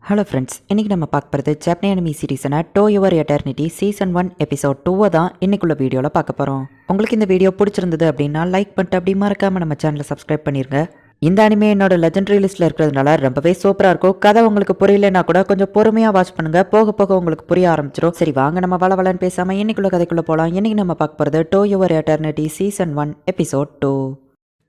Hello friends, இன்றைக்கி நம்ம பார்க்க போகிறது ஜப்பனி அனிமி சீரீஸான to your eternity season 1 episode 2 தான் இன்னைக்குள்ள வீடியோவில் பார்க்க போகிறோம். உங்களுக்கு இந்த வீடியோ பிடிச்சிருந்தது அப்படின்னா லைக் பண்ணிட்டு அப்படி மறக்காமல் நம்ம சேனலை சப்ஸ்கிரைப் பண்ணிருங்க. இந்த அனிமே என்னோட லெஜெண்டரி லிஸ்ட்டில் இருக்கிறதுனால ரொம்பவே சூப்பராக இருக்கும். கதை உங்களுக்கு புரியலன்னா கூட கொஞ்சம் பொறுமையாக வாட்ச் பண்ணுங்கள், போக போக உங்களுக்கு புரிய ஆரம்பிச்சிடும். சரி வாங்க நம்ம வளவலன்னு பேசாமல் இன்னைக்குள்ள கதைக்குள்ளே போகலாம். இன்றைக்கி நம்ம பார்க்க போகிறது to your eternity season 1 episode 2.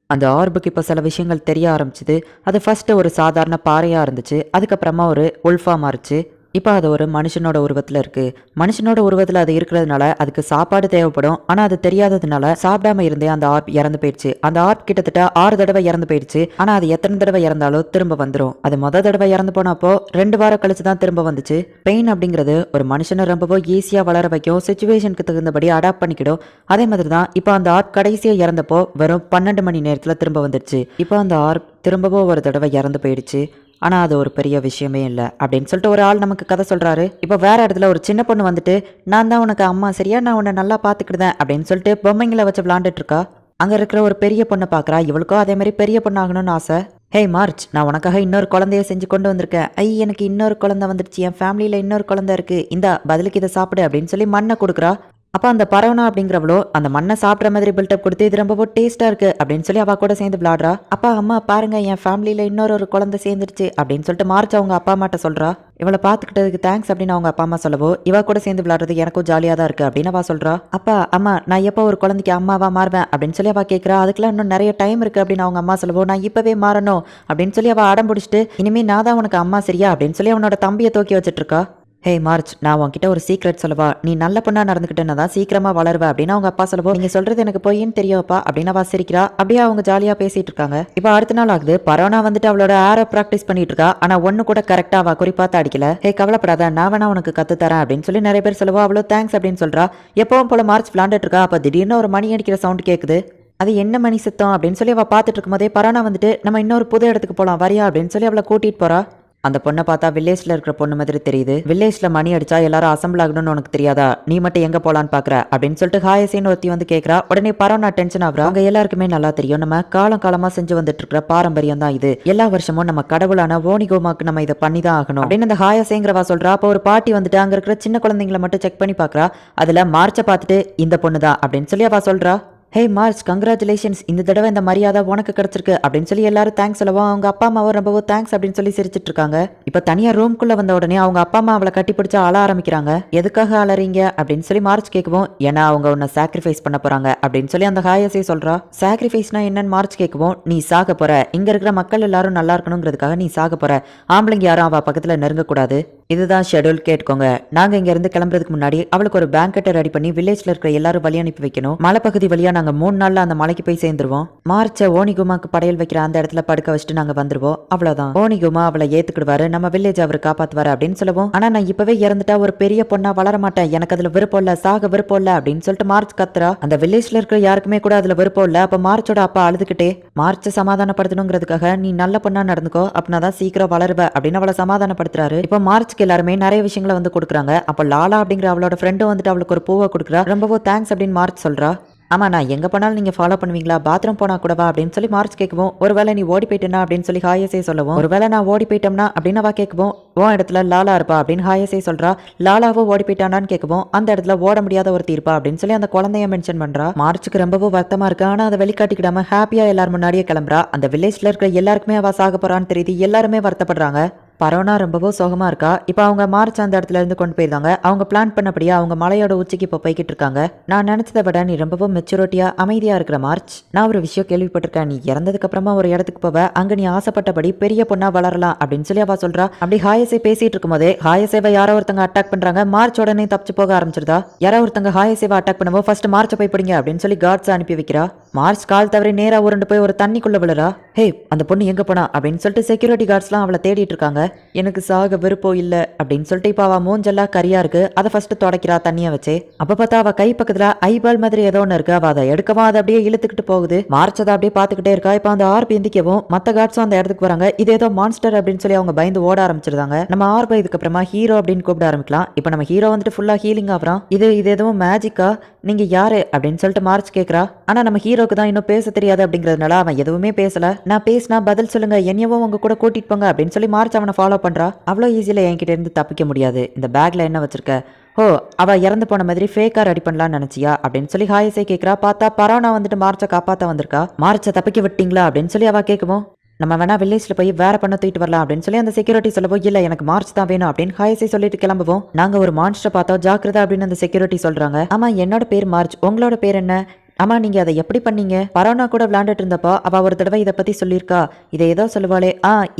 அந்த ஆர்புக்கு இப்போ சில விஷயங்கள் தெரிய ஆரம்பிச்சுது. அது ஃபர்ஸ்ட் ஒரு சாதாரண பாறையாக இருந்துச்சு, அதுக்கப்புறமா ஒரு உல்ஃபா மாறுச்சு. இப்போ அது ஒரு மனுஷனோட உருவத்தில் இருக்கு. மனுஷனோட உருவத்தில் அது இருக்கிறதுனால அதுக்கு சாப்பாடு தேவைப்படும். ஆனால் அது தெரியாததுனால சாப்பிடாம இருந்தே அந்த ஆர்ப் இறந்து போயிடுச்சு. அந்த ஆர்ப் கிட்டத்தட்ட 6 தடவை இறந்து போயிடுச்சு. ஆனால் அது எத்தனை தடவை இறந்தாலும் திரும்ப வந்துடும். அது தடவை இறந்து போனப்போ 2 வாரம் கழிச்சு தான் திரும்ப வந்துச்சு. பெயின் அப்படிங்கிறது ஒரு மனுஷனை ரொம்பவும் ஈஸியாக வளர வைக்கும், சுச்சுவேஷனுக்கு தகுந்தபடி அடாப்ட் பண்ணிக்கிடும். அதே மாதிரி தான் இப்போ அந்த ஆர்ப் கடைசியாக இறந்தப்போ வெறும் 12 மணி நேரத்தில் திரும்ப வந்துடுச்சு. இப்போ அந்த ஆர்ப் திரும்பவும் ஒரு தடவை இறந்து போயிடுச்சு. ஆனால் அது ஒரு பெரிய விஷயமே இல்லை அப்படின்னு சொல்லிட்டு ஒரு ஆள் நமக்கு கதை சொல்கிறாரு. இப்போ வேற இடத்துல ஒரு சின்ன பொண்ணு வந்துட்டு, நான் தான் உனக்கு அம்மா, சரியா, நான் உன்னை நல்லா பார்த்துக்கிடுதேன் அப்படின்னு சொல்லிட்டு பொம்மைங்களை வச்சு விளாண்டுட்டு இருக்கா. அங்கே இருக்கிற ஒரு பெரிய பொண்ணை பார்க்குறா. இவளுக்கும் அதே மாதிரி பெரிய பொண்ணு ஆகணும்னு ஆசை. ஹே மார்ச், நான் உனக்காக இன்னொரு குழந்தைய செஞ்சு கொண்டு வந்திருக்கேன். எனக்கு இன்னொரு குழந்தை வந்துடுச்சு, என் ஃபேமிலியில் இன்னொரு குழந்தை இருக்கு, இந்த பதிலுக்கு இதை சாப்பிடு அப்படின்னு சொல்லி மண்ணை கொடுக்குறா. அப்போ அந்த பரவனா அப்படிங்கிறவளோ அந்த மண்ணை சாப்பிட்ற மாதிரி பில்டப் கொடுத்து இது ரொம்ப டேஸ்ட்டாக இருக்கு அப்படின்னு சொல்லி அவள் கூட சேர்ந்து விளாடுறா. அப்பா அம்மா பாருங்க, என் ஃபேமிலியில் இன்னொரு குழந்தை சேர்ந்துருச்சு அப்படின்னு சொல்லிட்டு மார்ச் அவங்க அப்பா அம்மாட்ட சொல்கிறா. இவளை பார்த்துக்கிட்டதுக்கு தேங்க்ஸ் அப்படின்னு அவங்க அப்பா அம்மா சொல்லவோ, இவ கூட சேர்ந்து விளாடுறது எனக்கும் ஜாலியாக தான் இருக்கு அப்படின்னு அவள் சொல்கிறா. அப்பா அம்மா, நான் எப்போ ஒரு குழந்தைக்கு அம்மாவா மாறுவேன் அப்படின்னு சொல்லி அவள் கேட்குறா. அதுக்கெல்லாம் இன்னும் நிறைய டைம் இருக்கு அப்படின்னு அவங்க அம்மா சொல்லவோ, நான் இப்போவே மாறணும் அப்படின்னு சொல்லி அவள் அடம் பிடிச்சிட்டு, இனிமேல் நான் தான் உனக்கு அம்மா சரியா அப்படின்னு சொல்லி அவனோட தம்பியை தூக்கி வச்சுட்டு இருக்கா. ஹே மார்ச், நான் உன்கிட்ட ஒரு சீக்ரெட் சொல்லவா, நீ நல்ல பொண்ணா நடந்துக்கிட்டேன்னா தான் சீக்கிரமா வளருவ அப்படின்னு அவங்க அப்பா சொல்லவோ, நீங்க சொல்றது எனக்கு பொய்ன்னு தெரியும்ப்பா அப்படின்னு அவ சிரிக்கிறா. அப்படியே அவங்க ஜாலியா பேசிட்டு இருக்காங்க. இப்போ அடுத்த நாள் ஆகுது. பரோனா வந்துட்டு அவளோட ஏரோ பிராக்டிஸ் பண்ணிட்டு இருக்கா. ஆனா ஒண்ணு கூட கரெக்டா அவ குறிப்பாத்து அடிக்கல. ஹே கவலைப்படாத, நான் வேணா உனக்கு கத்து தரேன் அப்படின்னு சொல்லி நிறைய பேர் சொல்லவோ, அவ்வளோ தேங்க்ஸ் அப்படின்னு சொல்றா. எப்பவும் போல மார்ச் விளாண்டுட்டு இருக்கா. அப்ப திடீர்னு ஒரு மணி அடிக்கிற சவுண்ட் கேக்குது. அது என்ன மணி சத்தம் அப்படின்னு சொல்லி அவ பார்த்துட்டு இருக்கும் போதே பரோனா வந்துட்டு, நம்ம இன்னொரு புது இடத்துக்கு போலாம் வரியா அப்படின்னு சொல்லி அவளை கூட்டிட்டு போறா. அந்த பொண்ணை பார்த்தா வில்லேஜ்ல இருக்கிற பொண்ணு மாதிரி தெரியுது. வில்லேஜ்ல மணி அடிச்சா எல்லாரும் அசம்பிள் ஆகணும்னு உனக்கு தெரியாதா, நீ மட்டும் எங்க போலான்னு பாக்குற அப்படின்னு சொல்லிட்டு ஹாயசேன்னு ஒருத்தி வந்து கேட்கறா. உடனே பரவனா டென்ஷன் ஆகுறா. அவங்க எல்லாருக்குமே நல்லா தெரியும், நம்ம காலம் காலமா செஞ்சு வந்துட்டு இருக்கிற பாரம்பரியம் தான் இது. எல்லா வருஷமும் நம்ம கடவுளான ஓனிகோமாக்கு நம்ம இதை பண்ணி தான் ஆகணும் அப்படின்னு அந்த ஹாயசேங்கிறவா சொல்றா. அப்போ ஒரு பாட்டி வந்துட்டு அங்க இருக்கிற சின்ன குழந்தைங்களை மட்டும் செக் பண்ணி பாக்குறா. அதுல மார்ச்சை பார்த்துட்டு இந்த பொண்ணு தான் அப்படின்னு சொல்லி அவ சொல்றா. ஹே மார்ச், கங்க்ராச்சுலேஷன்ஸ், இந்த தடவை இந்த மரியாதை உனக்கு கிடைச்சிருக்கு அப்படின்னு சொல்லி எல்லாரும் தேங்க்ஸ் சொல்லவும் அவங்க அப்பா அம்மாவும் ரொம்பவும் தேங்க்ஸ் அப்படின்னு சொல்லி சிரிச்சிட்டு இருக்காங்க. இப்போ தனியா ரூம்குள்ள வந்த உடனே அவங்க அப்பா அம்மா அவளை கட்டி பிடிச்சு அழ ஆரம்பிக்கிறாங்க. எதுக்காக அலறீங்க அப்படின்னு சொல்லி மார்ச் கேட்கவும், ஏன்னா அவங்க உன்னை சாக்ரிஃபைஸ் பண்ண போறாங்க அப்படின்னு சொல்லி அந்த ஹாயசே சொல்றா. சாக்ரிஃபைஸ்னா என்னன்னு மார்ச் கேட்கவும், நீ சாக போற, இங்க இருக்கிற மக்கள் எல்லாரும் நல்லா இருக்கணுங்கிறதுக்காக நீ சாக போற, ஆம்பளைங்க யாரும் அவ பக்கத்துல நெருங்கக்கூடாது, இதுதான் ஷெடியூல், கேட்டுக்கோங்க. நாங்க இங்க இருந்து கிளம்புறதுக்கு முன்னாடி அவளுக்கு ஒரு பேங்கெட்டை ரெடி பண்ணி வில்லேஜ்ல இருக்கிற எல்லாரும் வழி அனுப்பி வைக்கணும். மலைப்பகுதி வழியா நாங்க 3 நாள்ல அந்த மலைக்கு போய் சேர்ந்துருவோம். மார்ச்ச ஓனிகுமாக்கு படையல் வைக்கிற அந்த இடத்துல படுக்க வச்சுட்டு நாங்க வந்துருவோம், அவ்வளவுதான். ஓனிகுமா அவளை ஏத்துக்கிடுவாரு, நம்ம வில்லேஜ் அவர் காப்பாத்துவாரு அப்படின்னு சொல்லுவோம். ஆனா நான் இப்பவே இறந்துட்டா ஒரு பெரிய பொண்ணா வளர மாட்டேன், எனக்கு அதுல விருப்பம் இல்ல, சாக விருப்பம் இல்ல அப்படின்னு சொல்லிட்டு மார்ச் கத்துறா. அந்த வில்லேஜ்ல இருக்கிற யாருக்குமே கூட அதுல விருப்பம் இல்ல. அப்ப மார்ச்சோட அப்பா அழுதுகிட்டே, மார்ச்ச சமாதானப்படுத்தணுங்கிறதுக்காக நீ நல்ல பொண்ணா நடந்துக்கோ, அப்படின்னாதான் சீக்கிரம் வளருவ அப்படின்னு அவளை சமாதானப்படுத்துறாரு. இப்ப மார்ச்சுக்கு எல்லாருமே நிறைய விஷயங்களை வந்து கொடுக்குறாங்க. அப்ப லாலா அப்படிங்கிற அவளோட ஃப்ரெண்டும் வந்துட்டு அவளுக்கு ஒரு பூவை கொடுக்குறா. ரொம்பவும் தேங்க்ஸ் அப்படின்னு மார்ச் சொல்றா. ஆமா, நான் எங்க போனாலும் நீங்க ஃபாலோ பண்ணுவீங்களா, பாத்ரூம் போனா கூடவா அப்படின்னு சொல்லி மார்ச் கேட்கவும், ஒருவேளை நீ ஓடி போயிட்டேனா அப்படின்னு சொல்லி ஹாயசே சொல்லவும், ஒருவேளை நான் ஓடி போயிட்டோம்னா அப்படின்னு அவ கேட்கவும், உன் இடத்துல லாலா இருப்பா அப்படின்னு ஹாயசே சொல்றா. லாலாவோ ஓடி போயிட்டானான்னு கேட்கவும், அந்த இடத்துல ஓட முடியாத ஒருத்தி இருப்பா அப்படின்னு சொல்லி அந்த குழந்தைய மென்ஷன் பண்றா. மார்ச்சுக்கு ரொம்பவும் வருத்தமா இருக்கு. ஆனா அதை வெளிக்காட்டிக்கிடாம ஹாப்பியா எல்லாரும் முன்னாடியே கிளம்புறா. அந்த வில்லேஜ்ல இருக்கிற எல்லாருக்குமே அவ சாக போறான்னு தெரியுது. எல்லாருமே வருத்தப்படுறாங்க. பரோனா ரொம்பவும் சோகமா இருக்கா. இப்போ அவங்க மார்ச் அந்த இடத்துல இருந்து கொண்டு போயிருந்தாங்க. அவங்க பிளான் பண்ணபடியா அவங்க மலையோட உச்சிக்கு இப்போ போய்கிட்டு இருக்காங்க. நான் நினைச்சதை விட நீ ரொம்பவும் மெச்சூரிட்டியா அமைதியா இருக்கிற மார்ச். நான் ஒரு விஷயம் கேள்விப்பட்டிருக்கேன், நீ இறந்ததுக்கு அப்புறமா ஒரு இடத்துக்கு போவ, அங்க நீ ஆசைப்பட்டபடி பெரிய பொண்ணா வளரலாம் அப்படின்னு சொல்லி அவ சொல்றா. அப்படி ஹாயசே பேசிட்டு இருக்கும் போதே ஹாயசேவை யாரோ ஒருத்தங்க அட்டாக் பண்றாங்க. மார்ச் உடனே தப்பிச்சு போக ஆரம்பிச்சிருதா. யாரோ ஒருத்தங்க ஹாயசேவை அட்டாக் பண்ணவோ ஃபர்ஸ்ட் மார்ச்சை போய் பிடிங்க அப்படின்னு சொல்லி கார்ட்ஸ் அனுப்பி வைக்கிறா. மார்ச் கால் தவறி நேரா உருண்டு போய் ஒரு தண்ணிக்குள்ள விழுறா. ஹே, அந்த பொண்ணு எங்க போனா அப்படின்னு சொல்லிட்டு செக்யூரிட்டி கார்ட்ஸ்லாம் அவளை தேடிட்டு இருக்காங்க. எனக்கு சாக விருப்பம் இல்ல அப்படின்னு சொல்லிட்டு இப்ப அவ மூஞ்செல்லாம் கரியா இருக்கு. அதை ஃபர்ஸ்ட் தொடக்கிறா தண்ணிய வச்சு. அப்ப பார்த்தா அவ கை பக்கத்துல ஐபால் மாதிரி ஏதோ ஒண்ணு இருக்கு. அவ அதை எடுக்கவும் அதை அப்படியே இழுத்துக்கிட்டு போகுது. மார்ச் அதை அப்படியே பாத்துக்கிட்டே இருக்கா. இப்ப அந்த ஆர்ப் எந்திக்கவும் மத்த கார்ட்ஸும் அந்த இடத்துக்கு வராங்க. இது ஏதோ மான்ஸ்டர் அப்படின்னு சொல்லி அவங்க பயந்து ஓட ஆரம்பிச்சிருந்தாங்க. நம்ம ஆர்பை இதுக்கு அப்புறமா ஹீரோ அப்படின்னு கூப்பிட ஆரம்பிக்கலாம். இப்ப நம்ம ஹீரோ வந்துட்டு ஃபுல்லா ஹீலிங் ஆகுறான். இது எதுவும் மேஜிக்கா, நீங்க யாரு அப்படின்னு சொல்லிட்டு மார்ச் கேக்குறா. ஆனா நம்ம ஹீரோக்கு தான் இன்னும் பேச தெரியாது அப்படிங்கறதுனால அவன் எதுவுமே பேசல. நான் பேசினா பதில் சொல்லுங்க, என்னையவும் உங்க கூட கூட்டிட்டு போங்க அப்படின்னு சொல்லி மார்ச் அவனை ஃபாலோ பண்றா. அவ்வளோ ஈஸியில என்கிட்ட இருந்து தப்பிக்க முடியாது. இந்த பேக்ல என்ன வச்சிருக்க? ஓ, அவ இறந்து போன மாதிரி ஃபேக்கா ரெடி பண்ணலாம்னு நினைச்சியா அப்படின்னு சொல்லி ஹாயசை கேட்கறா. பார்த்தா பரவனா வந்துட்டு மார்ச்சை காப்பாத்த வந்திருக்கா. மார்ச்சை தப்பிக்க விட்டீங்களா அப்படின்னு சொல்லி அவ கேட்கவும், நம்ம வேணா வில்லேஜ்ல போய் வேற பண்ண தூக்கிட்டு வரலாம் அப்படின்னு சொல்லி அந்த செக்யூரிட்டி சொல்லவும், இல்ல எனக்கு மார்ச் தான் வேணும் அப்படின்னு ஹாயசை சொல்லிட்டு கிளம்புவோம். நாங்க ஒரு மான்ஸ்டர் பார்த்தோம், ஜாக்கிரதா அப்படின்னு அந்த செக்யூரிட்டி சொல்றாங்க. ஆமா, என்னோட பேர் மார்ச், உங்களோட பேர் என்ன? ஆமா, நீங்க அதை எப்படி பண்ணீங்க? பரோனா கூட விளையாண்டுட்டு இருந்தப்போ அவ ஒரு தடவை இதை பத்தி சொல்லியிருக்கா. இதை ஏதோ சொல்லுவாளே,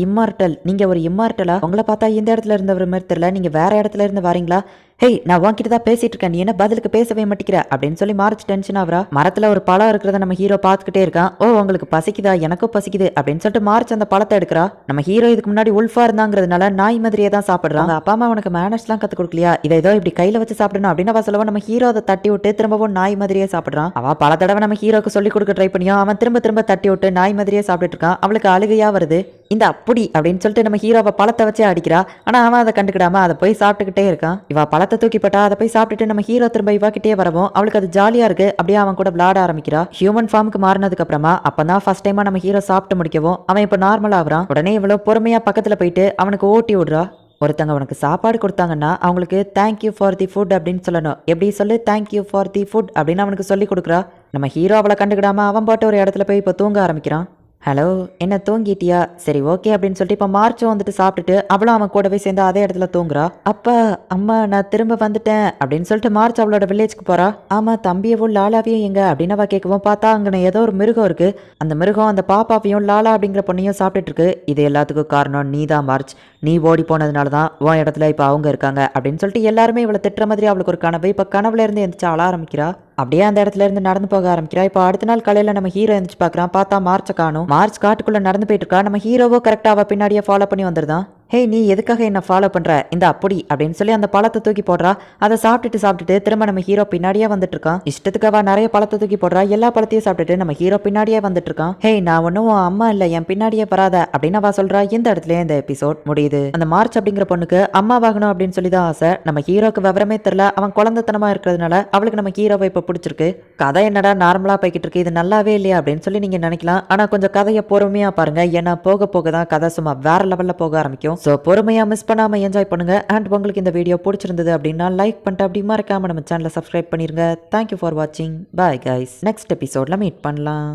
இம்மார்டல். நீங்க ஒரு இம்மார்டலா? உங்களை பார்த்தா இந்த இடத்துல இருந்தவர் மாதிரி தெரியல, நீங்க வேற இடத்துல இருந்து வரீங்களா? ஹேய், நான் உன்கிட்ட தான் பேசிட்டு இருக்கேன், நீ என்ன பதிலுக்கு பேசவே மாட்டேங்கிற அப்படின்னு சொல்லி மார்ச் டென்ஷன் ஆகுறா. மரத்துல ஒரு பழம் இருக்கிறத நம்ம ஹீரோ பார்த்துக்கிட்டே இருக்கான். ஓ, உங்களுக்கு பசிக்குதா? எனக்கும் பசிக்குது அப்படின்னு சொல்லிட்டு மார்ச் அந்த பழத்தை எடுக்கிறா. நம்ம ஹீரோ இதுக்கு முன்னாடி உல்ஃபா இருந்தாங்கிறதுனால நாய் மாதிரியே தான் சாப்பிடுறான். அப்பா அம்மா உனக்கு மேனர்ஸ்லாம் கத்து கொடுக்கலையா? இதை ஏதோ இப்படி கையில வச்சு சாப்பிடணும் அப்படின்னு அவ சொல்லவும் நம்ம ஹீரோ அதை தட்டி விட்டு திரும்பவும் நாய் மாதிரியே சாப்பிடுறான். அவ பல தடவை நம்ம ஹீரோக்கு சொல்லி கொடுக்க ட்ரை பண்ணியும் அவன் திரும்ப திரும்ப தட்டி விட்டு நாய் மாதிரியே சாப்பிட்டுட்டு இருக்கான். அவளுக்கு அழுகையா வருது. இந்த அப்படி அப்படின்னு சொல்லிட்டு நம்ம ஹீரோவை பழத்தை வச்சே அடிக்கிறா. ஆனா அவன் அதை கண்டுக்கிடாம அதை போய் சாப்பிட்டுக்கிட்டே இருக்கான். இவ பழத்தை தூக்கி போட்டா அதை போய் சாப்பிட்டுட்டு நம்ம ஹீரோ திரும்ப இவாக்கிட்டே வரவும் அவளுக்கு அது ஜாலியா இருக்கு. அப்படியே அவன் கூட விளையாட ஆரம்பிக்கிறா. ஹியூமன் ஃபார்முக்கு மாறினதுக்கு அப்புறமா அப்பதான் ஃபர்ஸ்ட் டைமா நம்ம ஹீரோ சாப்பிட்டு முடிக்கவும் அவன் இப்ப நார்மல் ஆகுறான். உடனே இவ்வளவு பொறுமையா பக்கத்துல போயிட்டு அவனுக்கு ஓட்டி விடுறா. ஒருத்தங்க உனக்கு சாப்பாடு கொடுத்தாங்கன்னா அவங்களுக்கு தேங்க்யூ ஃபார் தி ஃபுட் அப்படின்னு சொல்லணும். எப்படி சொல்லு? தேங்க்யூ ஃபார் தி ஃபுட் அப்படின்னு அவனுக்கு சொல்லி கொடுக்குறா. நம்ம ஹீரோ அவளை கண்டுக்கிடாம அவன் பாட்டு ஒரு இடத்துல போய் இப்போ தூங்க ஆரம்பிக்கிறான். ஹலோ, என்ன தூங்கிட்டியா? சரி, ஓகே அப்படின்னு சொல்லிட்டு இப்போ மார்ச்சும் வந்துட்டு சாப்பிட்டுட்டு அவளும் அவன் கூடவே சேர்ந்து அதே இடத்துல தூங்குறா. அப்பா, அம்மா, நான் திரும்ப வந்துட்டேன் அப்படின்னு சொல்லிட்டு மார்ச் அவளோட வில்லேஜ்க்கு போறா. ஆமா, தம்பியவும் லாலாவையும் எங்க அப்படின்னு அவ கேட்கவும் பார்த்தா அங்கே ஏதோ ஒரு மிருகம் இருக்கு. அந்த மிருகம் அந்த பாப்பாவையும் லாலா அப்படிங்கிற பொண்ணையும் சாப்பிட்டுட்டு இருக்கு. இது எல்லாத்துக்கும் காரணம் நீ தான் மார்ச். நீ ஓடி போனதுனால தான் உன் இடத்துல இப்போ அவங்க இருக்காங்க அப்படின்னு சொல்லிட்டு எல்லாருமே இவளை திட்டுற மாதிரி அவளுக்கு ஒரு கனவு. இப்போ கனவுல இருந்து எந்திரிச்சு அழ ஆரம்பிக்கிறா. அப்படியே அந்த இடத்துல இருந்து நடந்து போக ஆரம்பிக்கிறா. இப்போ அடுத்த நாள் காலையில நம்ம ஹீரோ எந்திரிச்சு பார்க்கறான். பார்த்தா மார்ச்சை காணும். மார்ச் காட்டுக்குள்ள நடந்து போயிட்டு இருக்கா. நம்ம ஹீரோவோ கரெக்டா அவ பின்னாடியே ஃபாலோ பண்ணி வந்துருதான். ஹே, நீ எதுக்காக என்ன ஃபாலோ பண்ற? இந்த அப்படி அப்படின்னு சொல்லி அந்த பழத்தை தூக்கி போடுறா. அதை சாப்பிட்டுட்டு திரும்ப நம்ம ஹீரோ பின்னாடியே வந்துட்டு இருக்கான். இஷ்டத்துக்கு அவ நிறைய பழத்தை தூக்கி போடுறா. எல்லா பழத்தையும் சாப்பிட்டுட்டு நம்ம ஹீரோ பின்னாடியே வந்துட்டு இருக்கான். ஹே, நான் ஒன்னும் அம்மா இல்ல, என் பின்னாடியே வராத அப்படின்னு அவ சொல்றா. இந்த இடத்துல இந்த எபிசோட் முடியுது. அந்த மார்ச் அப்படிங்கிற பொண்ணுக்கு அம்மாவாகணும் அப்படின்னு சொல்லி தான் ஆசை. நம்ம ஹீரோக்கு விவரமே தெரியல. அவன் குழந்தைத்தனமா இருக்கிறதுனால அவளுக்கு நம்ம ஹீரோவை இப்ப பிடிச்சிருக்கு. கதை என்னடா நார்மலா போய்கிட்டு இருக்கு, இது நல்லாவே இல்லையா அப்படின்னு சொல்லி நீங்க நினைக்கலாம். ஆனா கொஞ்சம் கதையை பொறுமையா பாருங்க. ஏன்னா போக போக தான் கதை சும்மா வேற லெவல்ல போக ஆரம்பிக்கும். ஸோ பொறுமையா மிஸ் பண்ணாம என்ஜாய் பண்ணுங்க. அண்ட் உங்களுக்கு இந்த வீடியோ பிடிச்சிருந்தது அப்படின்னா லைக் பண்ணிட்டு அப்படி மறக்காம நம்ம சேனலை சப்ஸ்கிரைப் பண்ணிருங்க. தேங்க்யூ ஃபார் வாட்சிங். Bye guys. நெக்ஸ்ட் எபிசோட்ல மீட் பண்ணலாம்.